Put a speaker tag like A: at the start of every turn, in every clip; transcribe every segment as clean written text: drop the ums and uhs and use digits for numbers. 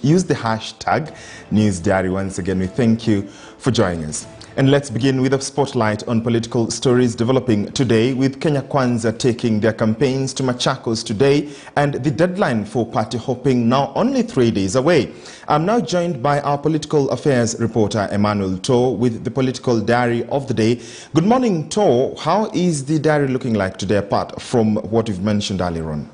A: use the hashtag NewsDiary. Once again, we thank you for joining us. And let's begin with a spotlight on political stories developing today, with Kenya Kwanza taking their campaigns to Machakos today and the deadline for party hopping now only 3 days away. I'm now joined by our political affairs reporter Emmanuel To with the political diary of the day. Good morning, To. How is the diary looking like today apart from what you've mentioned earlier on?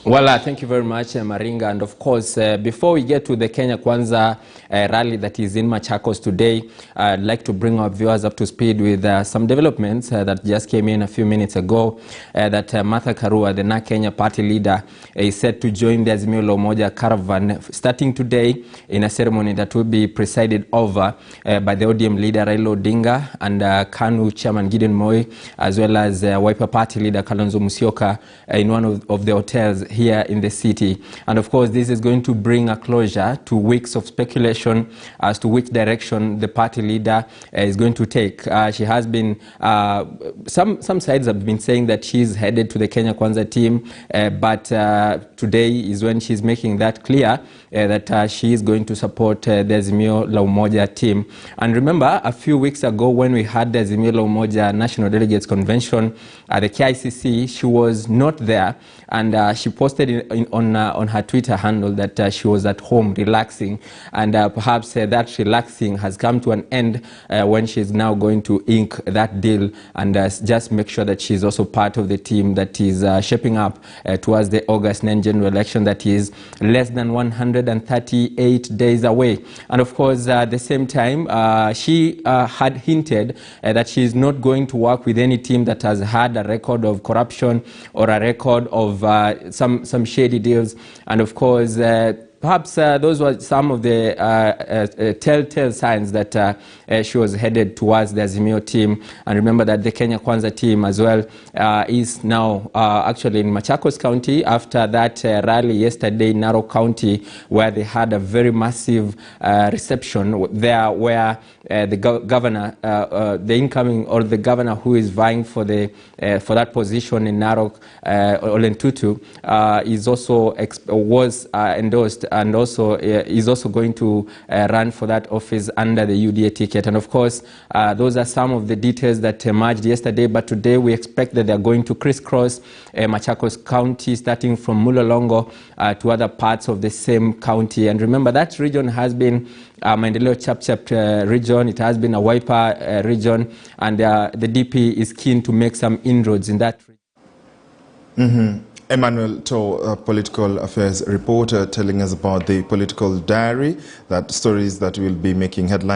B: Well, thank you very much, Maringa. And of course, before we get to the Kenya Kwanza rally that is in Machakos today, I'd like to bring our viewers up to speed with some developments that just came in a few minutes ago. That Martha Karua, the Kenya party leader, is set to join the Azimio la Umoja caravan starting today in a ceremony that will be presided over by the ODM leader Raila Odinga and KANU chairman Gideon Moi, as well as Wiper party leader Kalonzo Musyoka in one of the hotels here in the city. And of course, this is going to bring a closure to weeks of speculation as to which direction the party leader is going to take. She has been, some sides have been saying that she's headed to the Kenya Kwanza team, but today is when she's making that clear that she is going to support the Azimio la Umoja team. And remember, a few weeks ago when we had the Azimio la Umoja National Delegates Convention at the KICC, she was not there, and she posted on her Twitter handle that she was at home relaxing, and perhaps that relaxing has come to an end when she's now going to ink that deal and just make sure that she's also part of the team that is shaping up towards the August 9 general election that is less than 138 days away. And of course, at the same time, she had hinted that she is not going to work with any team that has had a record of corruption or a record of some shady deals. And of course, perhaps those were some of the telltale signs that she was headed towards the Azimio team. And remember that the Kenya Kwanza team as well is now actually in Machakos County after that rally yesterday in Narok County, where they had a very massive reception there, where the governor, the incoming or the governor who is vying for the for that position in Narok, Ole Ntutu, is also was endorsed, and also is also going to run for that office under the UDA ticket. And of course, those are some of the details that emerged yesterday, but today we expect that they're going to crisscross Machakos County, starting from Mulolongo to other parts of the same county. And remember, that region has been Maendeleo Chap region, it has been a Wiper region, and the DP is keen to make some inroads in that region.
A: Emmanuel To, political affairs reporter, telling us about the political diary, that stories that will be making headlines.